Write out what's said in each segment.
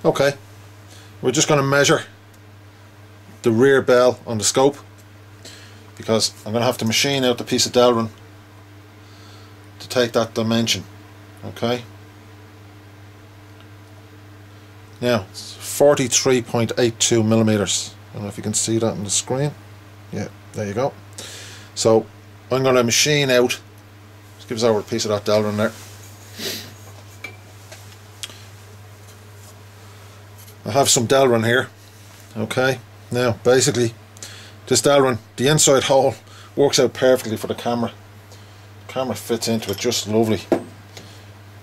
Okay, we're just going to measure the rear bell on the scope, because I'm going to have to machine out the piece of delrin to take that dimension. Okay, now it's 43.82 millimeters. I don't know if you can see that on the screen. Yeah, there you go. So I'm going to machine out, just give us over a piece of that delrin there. I have some delrin here. Okay, now basically this delrin, the inside hole works out perfectly for the camera. The camera fits into it just lovely.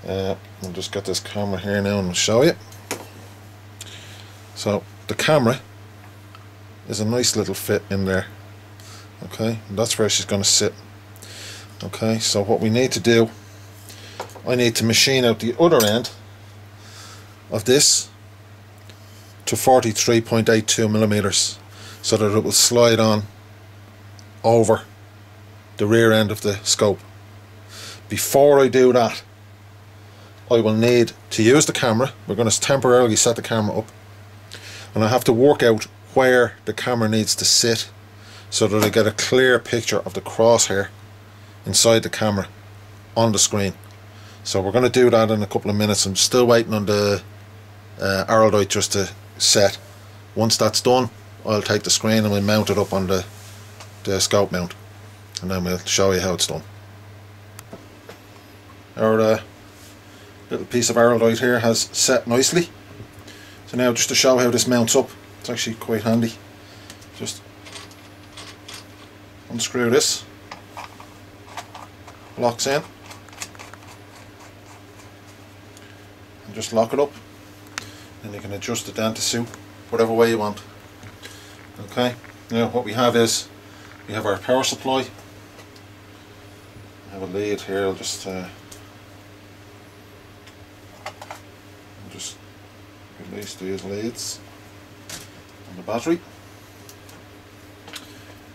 I'll just get this camera here now and I'll show you. So the camera is a nice little fit in there. Okay, and that's where she's going to sit. Okay, so what we need to do, I need to machine out the other end of this to 43.82 millimeters so that it will slide on over the rear end of the scope. Before I do that, I will need to use the camera. We're going to temporarily set the camera up, and I have to work out where the camera needs to sit so that I get a clear picture of the crosshair inside the camera on the screen. So we're going to do that in a couple of minutes. I'm still waiting on the Araldite just to set. Once that's done, I'll take the screen and we'll mount it up on the scope mount, and then we'll show you how it's done. Our little piece of Araldite here has set nicely. So now, just to show how this mounts up, it's actually quite handy. Just unscrew this, locks in, and just lock it up, and you can adjust it down to suit whatever way you want. Okay, now what we have is, we have our power supply. I have a lead here. I'll just release these leads on the battery.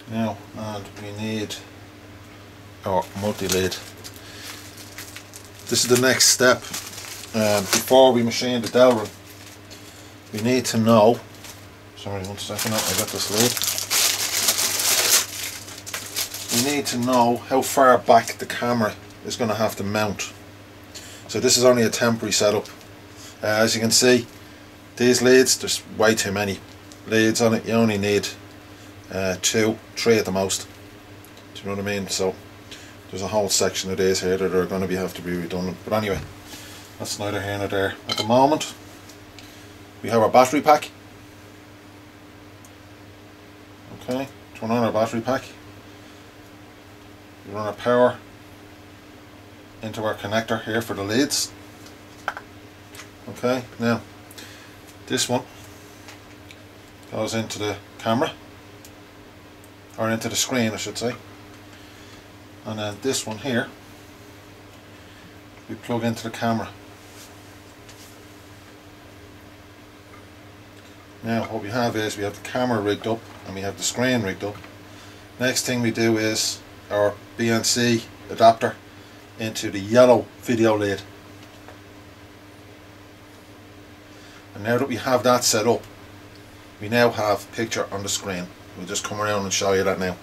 Now, and we need our multi-lead. This is the next step. Before we machine the delrin, we need to know, sorry, one second, I got this lead. We need to know how far back the camera is going to have to mount. So this is only a temporary setup. As you can see, these leads, there's way too many leads on it. You only need 2, 3 at the most. Do you know what I mean? So there's a whole section of these here that are going to have to be redundant. But anyway, that's neither here nor there. At the moment, we have our battery pack. Okay, turn on our battery pack. We run our power into our connector here for the leads. Okay, now this one goes into the camera, or into the screen I should say, and then this one here we plug into the camera. Now what we have is, we have the camera rigged up and we have the screen rigged up. Next thing we do is our BNC adapter into the yellow video lead. And now that we have that set up, we now have picture on the screen. We'll just come around and show you that now.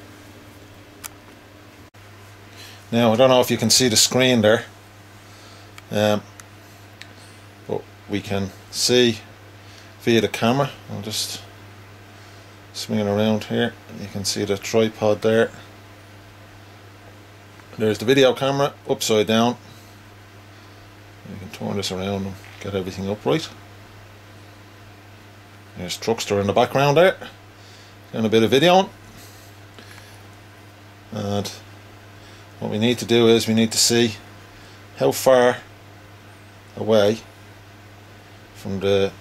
Now I don't know if you can see the screen there, but we can see via the camera. I'll just swing it around here. You can see the tripod there. There's the video camera upside down. You can turn this around and get everything upright. There's Truckster in the background there, doing a bit of videoing. And what we need to do is, we need to see how far away from the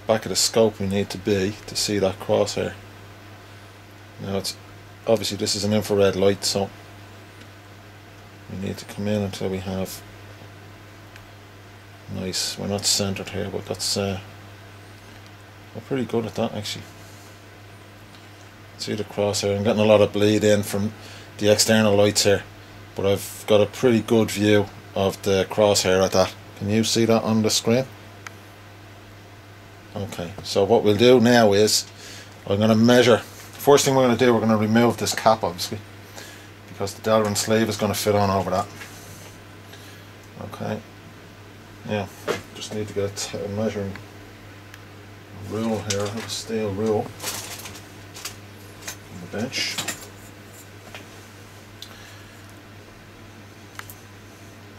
back of the scope we need to be to see that crosshair. Now it's obviously, this is an infrared light, so we need to come in until we have nice, we're not centered here, but that's we're pretty good at that actually. See the crosshair, I'm getting a lot of bleed in from the external lights here, but I've got a pretty good view of the crosshair at that. Can you see that on the screen? Okay, so what we'll do now is I'm going to measure. First thing we're going to do, we're going to remove this cap, obviously, because the delrin sleeve is going to fit on over that. Okay, now just need to get a measuring rule here. I have a steel rule on the bench.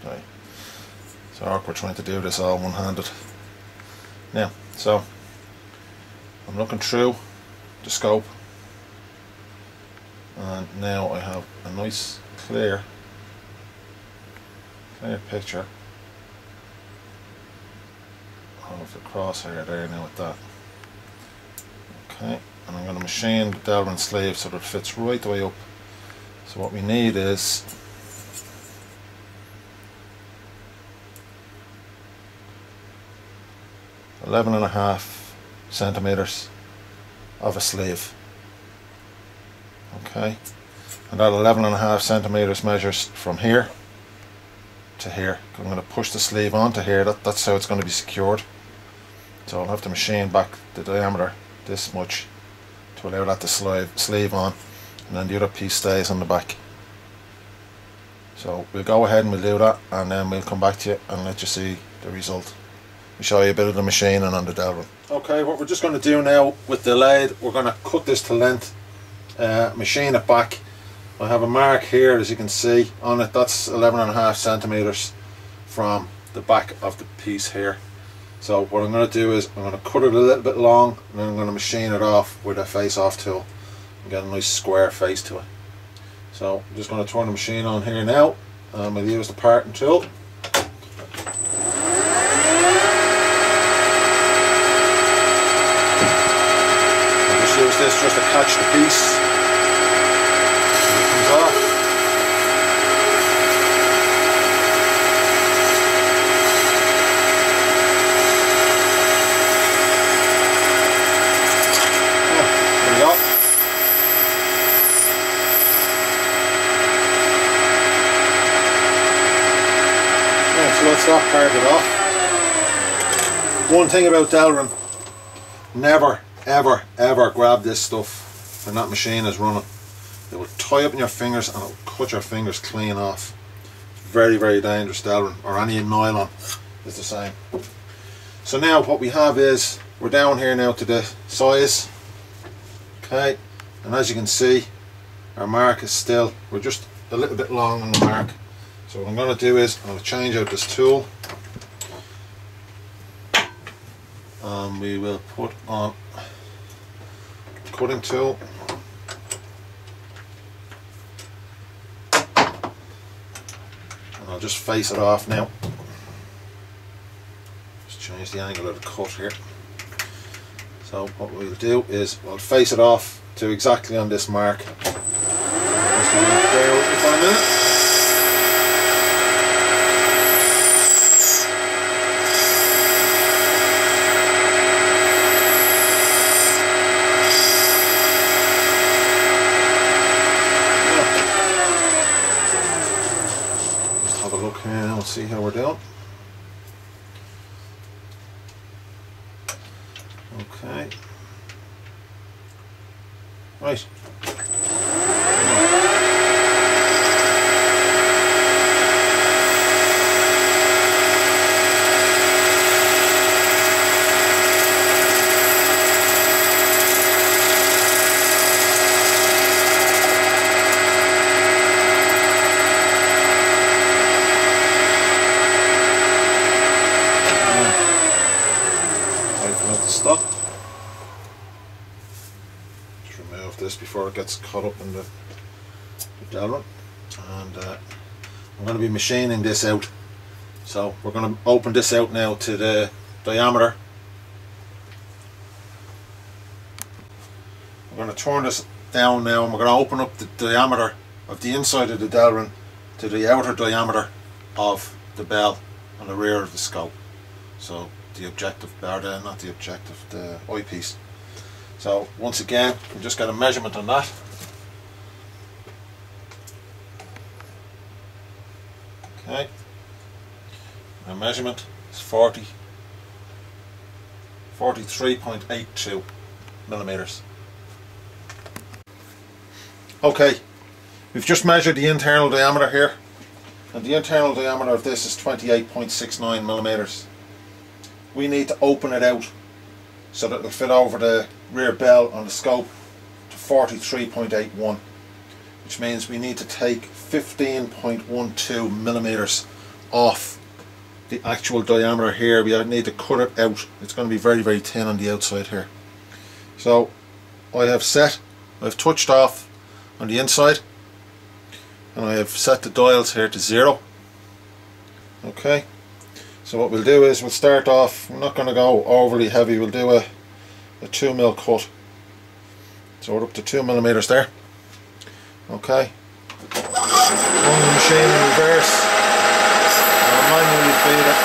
Okay, it's awkward trying to do this all one-handed. Now, so I'm looking through the scope, and now I have a nice clear picture of the crosshair there now with that. Okay, and I'm going to machine the delrin sleeve so that it fits right the way up. So what we need is 11.5 centimeters of a sleeve. Okay, and that 11.5 centimeters measures from here to here. I'm going to push the sleeve onto here. That's how it's going to be secured. So I'll have to machine back the diameter this much to allow that to sleeve on, and then the other piece stays on the back. So we'll go ahead and we'll do that, and then we'll come back to you and let you see the result. We'll show you a bit of the machining on the delrin. Okay, what we're just going to do now with the lathe, we're going to cut this to length, machine it back. I have a mark here, as you can see on it. That's 11.5 centimeters from the back of the piece here. So what I'm going to do is I'm going to cut it a little bit long, and then I'm going to machine it off with a face-off tool and get a nice square face to it. So I'm just going to turn the machine on here now, and we'll use the parting tool. I'll just use this just to catch the piece. It comes off. So that's that parted off. One thing about delrin, never ever ever grab this stuff when that machine is running. It will tie up in your fingers and it will cut your fingers clean off. Very, very dangerous, delrin, or any nylon is the same. So now what we have is, we're down here now to the size. Okay, and as you can see, our mark is still, we're just a little bit long on the mark. So what I'm going to do is I'm going to change out this tool, and we will put on cutting tool, and I'll just face it off now. Just change the angle of the cut here. So what we'll do is we'll face it off to exactly on this mark. Just bear with me for a minute. And we'll see how we're doing. Okay. Right. Stop. Just remove this before it gets caught up in the delrin, and I'm going to be machining this out. So we're going to open this out now to the diameter. I'm going to turn this down now, and we're going to open up the diameter of the inside of the delrin to the outer diameter of the bell on the rear of the scope. So the objective, or not the objective, the eyepiece. So once again, we just got a measurement on that. Okay, our measurement is 40 43.82 millimeters. Okay, we've just measured the internal diameter here, and the internal diameter of this is 28.69 millimeters. We need to open it out so that it'll fit over the rear bell on the scope to 43.81, which means we need to take 15.12 millimeters off the actual diameter here. We need to cut it out. It's going to be very, very thin on the outside here. So I've touched off on the inside, and I have set the dials here to 0. Okay, so what we'll do is we'll start off, we're not going to go overly heavy, we'll do a 2mm cut. So we're up to 2 millimeters there. Okay, run the machine in reverse, and I'll manually feed it.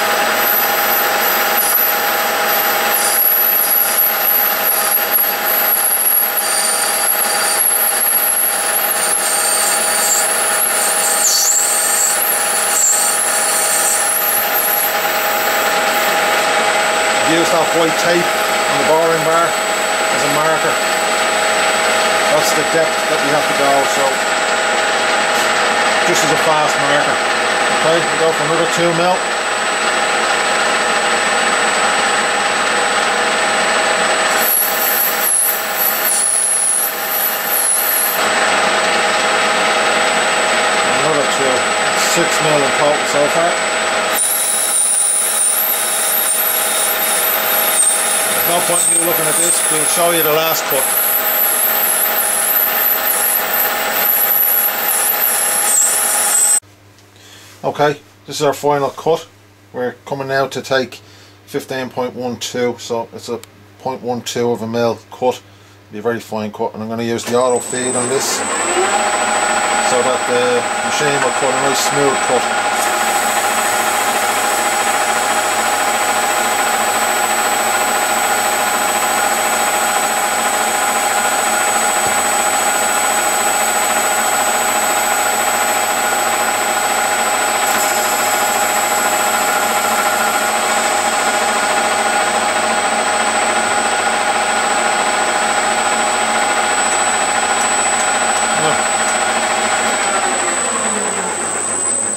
Use that white tape on the boring bar as a marker. That's the depth that we have to go, so just as a fast marker. Okay, we go for another 2mm. Another 2, 6mm in total so far. No point in you looking at this, we'll show you the last cut. Okay, this is our final cut. We're coming now to take 15.12, so it's a 0.12 of a mil cut. It'll be a very fine cut, and I'm going to use the auto feed on this so that the machine will cut a nice smooth cut.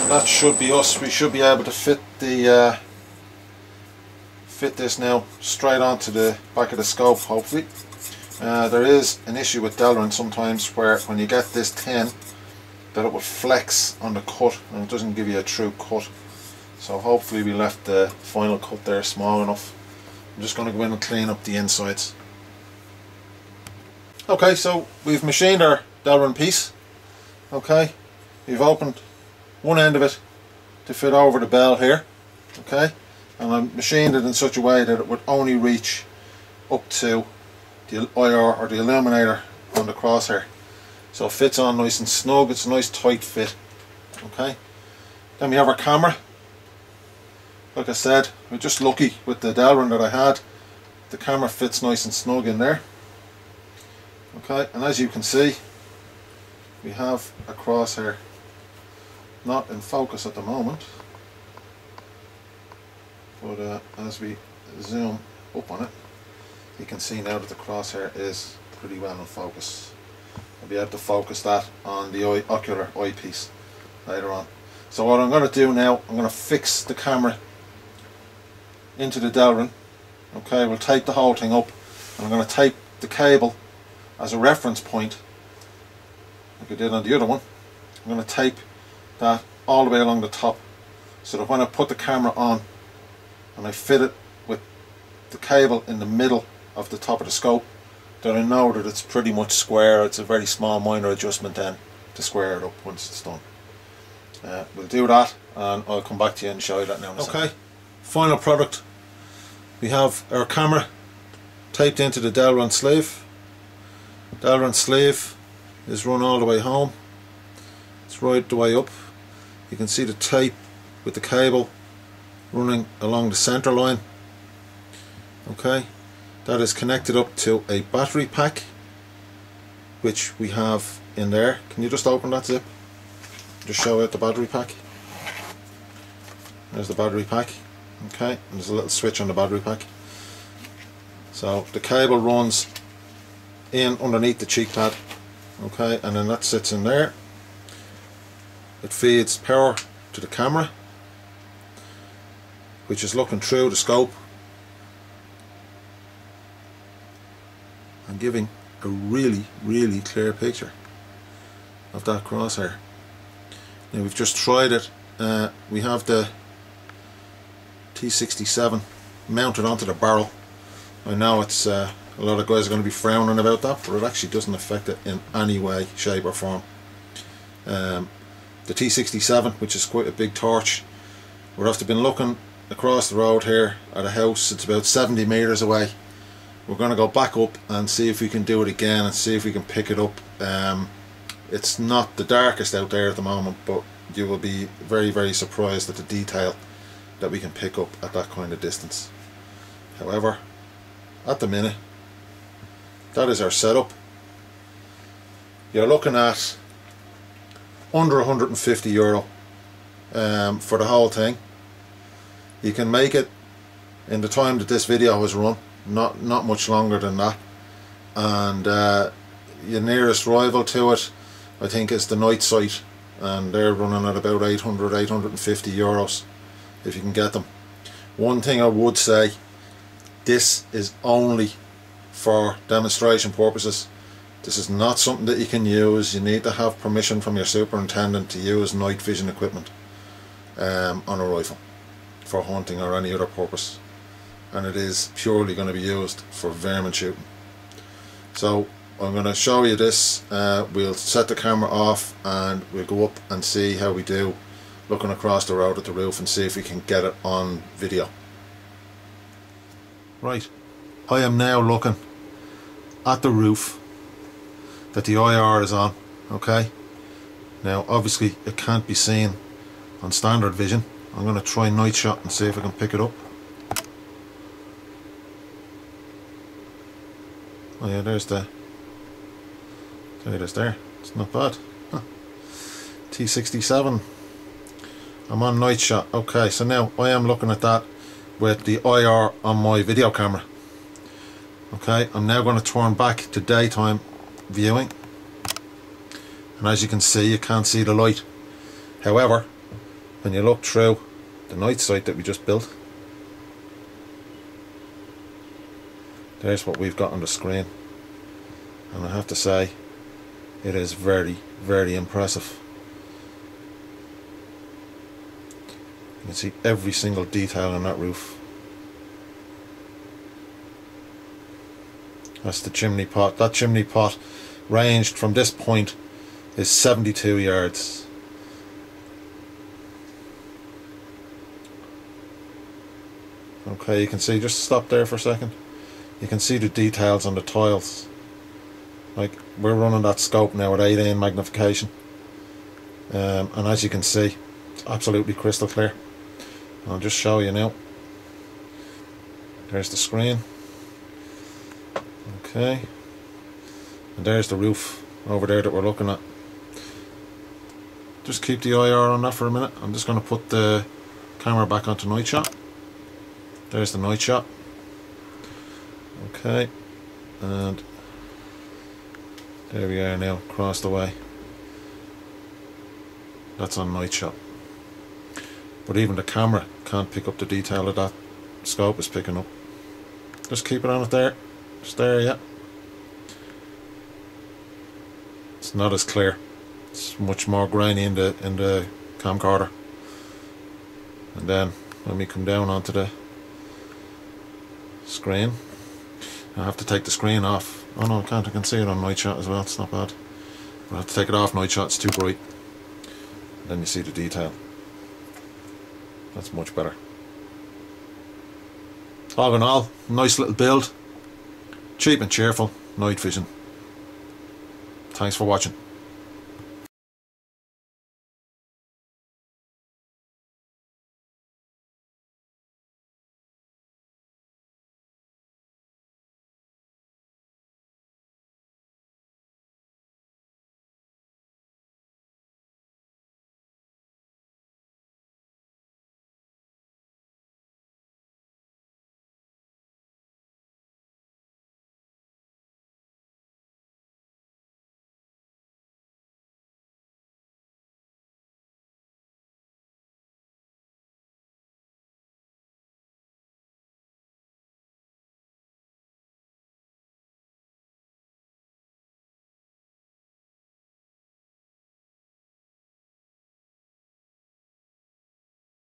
That should be us. We should be able to fit this now straight onto the back of the scope, hopefully. There is an issue with delrin sometimes where when you get this thin that it will flex on the cut and it doesn't give you a true cut. So hopefully we left the final cut there small enough. I'm just going to go in and clean up the insides. Okay, so we've machined our delrin piece. Okay, we've opened one end of it to fit over the bell here, okay, and I machined it in such a way that it would only reach up to the IR or the illuminator on the crosshair, so it fits on nice and snug. It's a nice tight fit. Okay, then we have our camera. Like I said, we're just lucky with the delrin that I had. The camera fits nice and snug in there. Okay, and as you can see, we have a crosshair. Not in focus at the moment, but as we zoom up on it, you can see now that the crosshair is pretty well in focus. I'll be able to focus that on the ocular eyepiece later on. So what I'm going to do now, I'm going to fix the camera into the delrin. Okay, we'll tape the whole thing up, and I'm going to tape the cable as a reference point, like I did on the other one. I'm going to tape that all the way along the top, so that when I put the camera on and I fit it with the cable in the middle of the top of the scope, then I know that it's pretty much square. It's a very small minor adjustment then to square it up once it's done. We'll do that and I'll come back to you and show you that now. Okay, final product. We have our camera taped into the delrin sleeve. Delrin sleeve is run all the way home. It's right the way up. You can see the tape with the cable running along the center line. Okay, that is connected up to a battery pack which we have in there. Can you just open that zip? Just show out the battery pack. There's the battery pack. Okay, and there's a little switch on the battery pack. So the cable runs in underneath the cheek pad, okay, and then that sits in there. It feeds power to the camera, which is looking through the scope and giving a really, really clear picture of that crosshair. Now we've just tried it. We have the T67 mounted onto the barrel. I know it's a lot of guys are going to be frowning about that, but it actually doesn't affect it in any way, shape or form. The T67, which is quite a big torch, we'd have to been looking across the road here at a house. It's about 70 meters away. We're going to go back up and see if we can do it again and see if we can pick it up. It's not the darkest out there at the moment, but you will be very, very surprised at the detail that we can pick up at that kind of distance. However, at the minute, that is our setup. You're looking at under €150 for the whole thing. You can make it in the time that this video was run, not much longer than that. And your nearest rival to it, I think, is the Night Sight, and they're running at about €850 if you can get them. One thing I would say, this is only for demonstration purposes. This is not something that you can use. You need to have permission from your superintendent to use night vision equipment on a rifle for hunting or any other purpose, and it is purely going to be used for vermin shooting. So I'm going to show you this. We'll set the camera off and we'll go up and see how we do looking across the road at the roof and see if we can get it on video. Right, I am now looking at the roof that the IR is on. Okay, now obviously it can't be seen on standard vision. I'm going to try night shot and see if I can pick it up. Oh yeah, there's the, there it is there. It's not bad. Huh. T67. I'm on night shot. Okay, so now I am looking at that with the IR on my video camera. Okay, I'm now going to turn back to daytime viewing, and as you can see, you can't see the light. However, when you look through the night sight that we just built, there's what we've got on the screen, and I have to say it is very, very impressive. You can see every single detail on that roof. That's the chimney pot. That chimney pot ranged from this point is 72 yards. Okay, you can see, just stop there for a second. You can see the details on the tiles. Like, we're running that scope now at 8 magnification, and as you can see, it's absolutely crystal clear. I'll just show you now. There's the screen. Okay, and there's the roof over there that we're looking at. Just keep the IR on that for a minute. I'm just going to put the camera back onto night shot. There's the night shot. Okay, and there we are now, across the way. That's on night shot. But even the camera can't pick up the detail that that scope is picking up. Just keep it on it there. Just there, yeah. It's not as clear. It's much more grainy in the camcorder. And then when we come down onto the screen, I have to take the screen off. Oh no, I can't. I can see it on night shot as well. It's not bad. But I have to take it off night shot. It's too bright. And then you see the detail. That's much better. All in all, nice little build. Cheap and cheerful night vision. Thanks for watching.